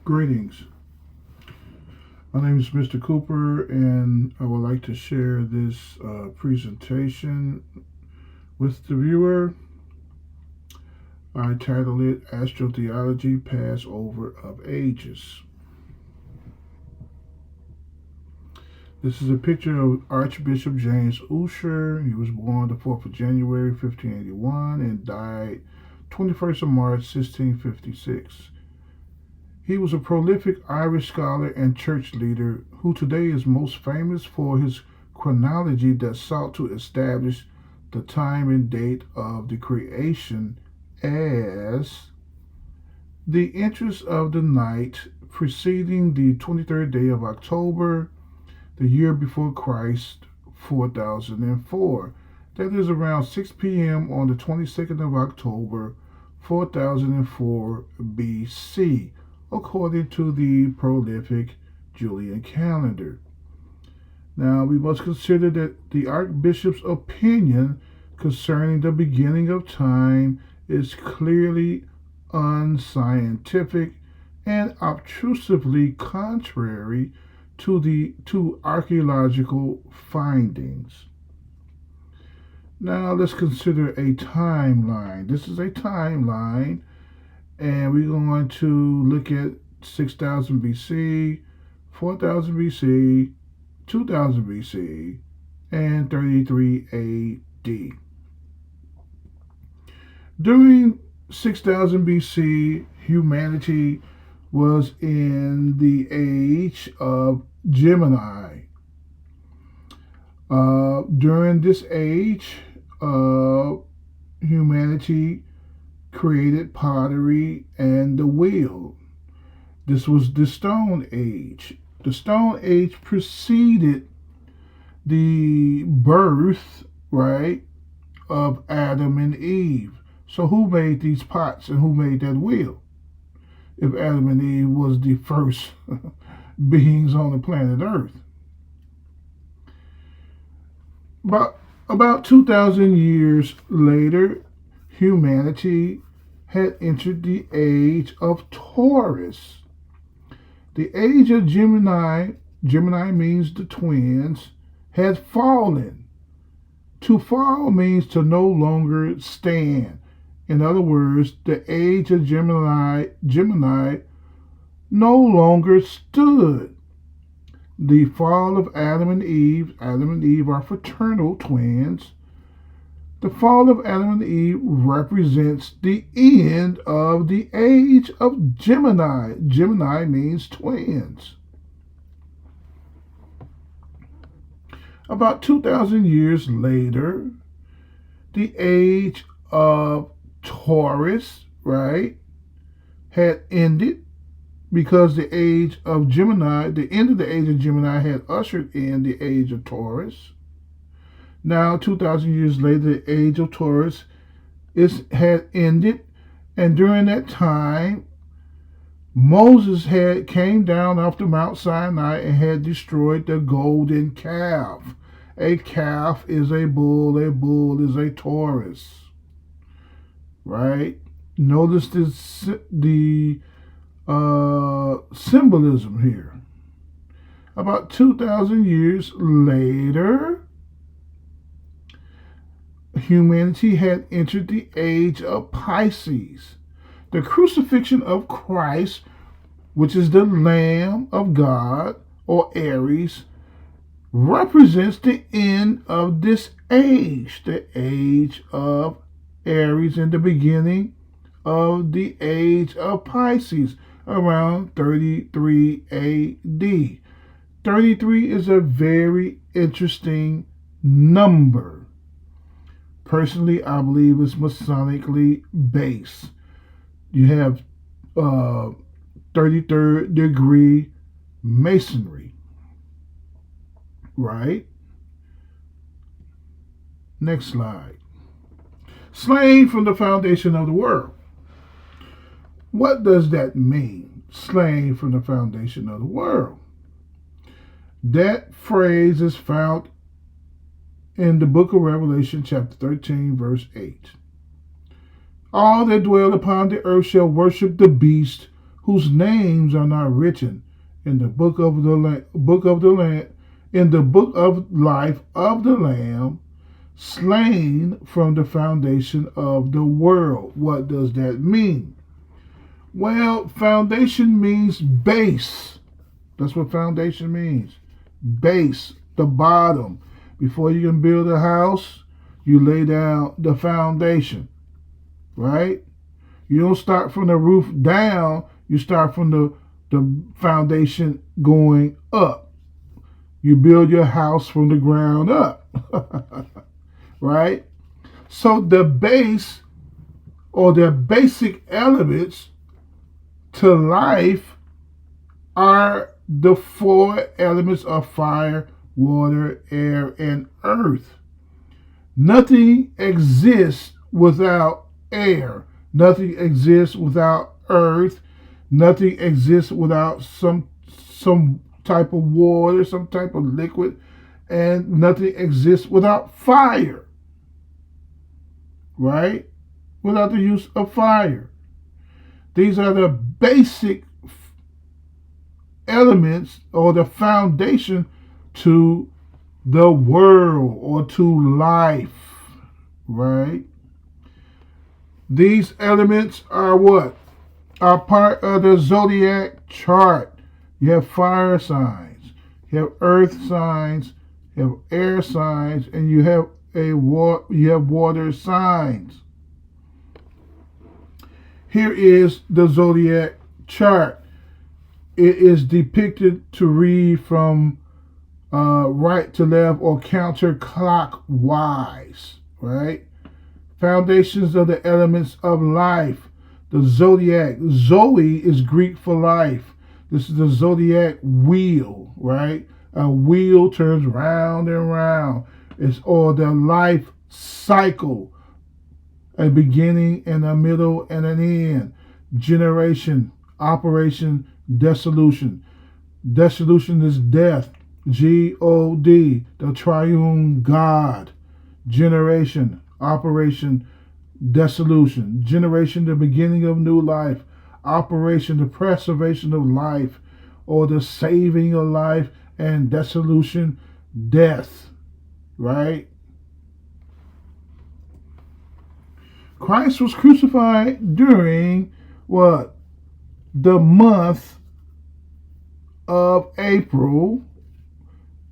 Greetings. My name is Mr. Cooper, and I would like to share this presentation with the viewer. I titled it Astrotheology Passover of Ages. This is a picture of Archbishop James Ussher. He was born the 4th of January, 1581, and died 21st of March, 1656. He was a prolific Irish scholar and church leader who today is most famous for his chronology that sought to establish the time and date of the creation as the interest of the night preceding the 23rd day of October, the year before Christ, 4004. That is around 6 p.m. on the 22nd of October, 4004 BC, according to the prolific Julian calendar. Now, we must consider that the Archbishop's opinion concerning the beginning of time is clearly unscientific and obtrusively contrary to archaeological findings. Now, let's consider a timeline. This is a timeline, and we're going to look at 6000 BC, 4000 BC, 2000 BC, and 33 AD. During 6000 BC, humanity was in the age of Gemini. During this age, humanity created pottery and the wheel. This was the Stone Age. The Stone Age preceded the birth, right, of Adam and Eve. So who made these pots and who made that wheel? If Adam and Eve was the first beings on the planet Earth. About 2,000 years later, humanity had entered the age of Taurus. The age of Gemini, Gemini means the twins, had fallen. To fall means to no longer stand. In other words, the age of Gemini no longer stood. The fall of Adam and Eve are fraternal twins. The fall of Adam and Eve represents the end of the age of Gemini. Gemini means twins. About 2,000 years later, the age of Taurus, right, had ended because the age of Gemini, the end of the age of Gemini had ushered in the age of Taurus. Now, 2,000 years later, the age of Taurus had ended, and during that time, Moses came down off the Mount Sinai and had destroyed the golden calf. A calf is a bull is a Taurus. Right? Notice the symbolism here. About 2,000 years later, humanity had entered the age of Pisces. The crucifixion of Christ, which is the Lamb of God, or Aries, represents the end of this age, the age of Aries, and the beginning of the age of Pisces, around 33 AD. 33 is a very interesting number. Personally, I believe it's Masonically based. You have 33rd degree Masonry, right? Next slide. Slain from the foundation of the world. What does that mean? Slain from the foundation of the world. That phrase is found in the book of Revelation, chapter 13, verse 8. All that dwell upon the earth shall worship the beast whose names are not written in the book of in the book of life of the Lamb, slain from the foundation of the world. What does that mean? Well, foundation means base. That's what foundation means. Base, the bottom. Before you can build a house, you lay down the foundation, right? You don't start from the roof down, you start from the foundation going up. You build your house from the ground up, right? So the base or the basic elements to life are the four elements of fire, water, air, and earth. Nothing exists without air. Nothing exists without earth. Nothing exists without some type of water, some type of liquid, and nothing exists without fire. Right? Without the use of fire. These are the basic elements or the foundation to the world or to life, right? These elements are what? Are part of the zodiac chart. You have fire signs, you have earth signs, you have air signs, and you have water signs. Here is the zodiac chart. It is depicted to read from right to left or counterclockwise, right? Foundations of the elements of life. The zodiac. Zoe is Greek for life. This is the zodiac wheel, right? A wheel turns round and round. It's all the life cycle. A beginning and a middle and an end. Generation, operation, dissolution. Dissolution is death. G-O-D, the triune God. Generation, operation, dissolution. Generation, the beginning of new life. Operation, the preservation of life or the saving of life. And dissolution, death. Right? Christ was crucified during what? The month of April,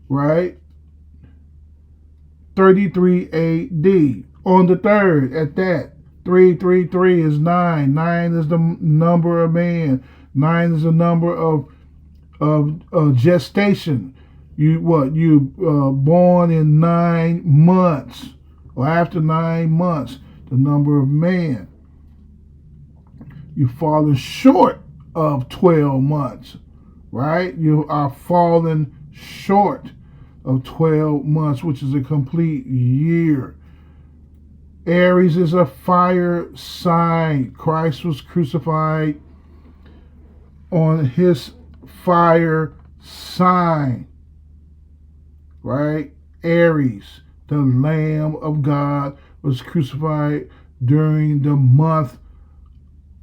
right? 33 AD. On the 3rd, at that. 333 is 9. 9 is the number of man. 9 is the number of gestation. You born in 9 months or after 9 months. The number of man. You've fallen short of 12 months, right? You are falling short of 12 months, which is a complete year. Aries is a fire sign. Christ was crucified on his fire sign, right? Aries, the Lamb of God, was crucified during the month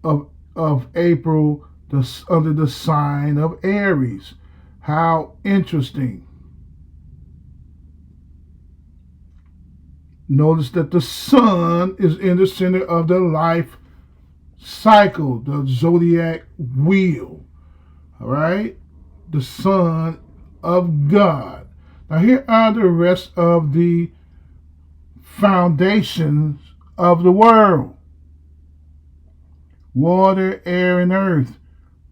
of April under the sign of Aries. How interesting. Notice that the sun is in the center of the life cycle, the zodiac wheel. All right? The Son of God. Now here are the rest of the foundations of the world. Water, air, and earth.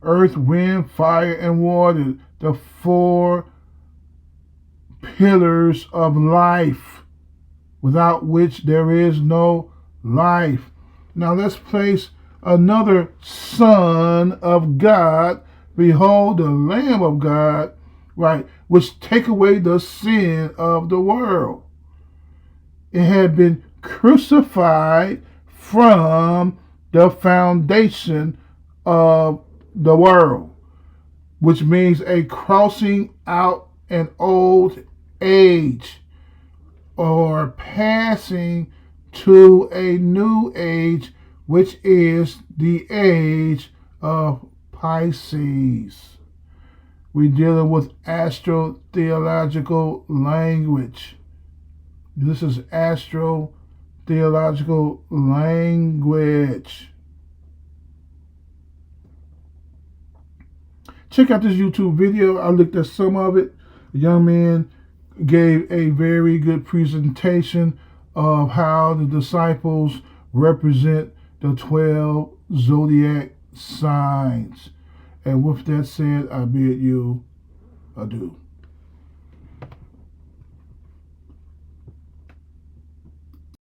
Earth, wind, fire, and water. The 4 pillars of life, without which there is no life. Now let's place another Son of God. Behold, the Lamb of God, right, which take away the sin of the world. It had been crucified from the foundation of the world, which means a crossing out an old age or passing to a new age, which is the age of Pisces. We're dealing with astro-theological language. This is astro-theological language. Check out this YouTube video. I looked at some of it. The young man gave a very good presentation of how the disciples represent the 12 zodiac signs. And with that said, I bid you adieu.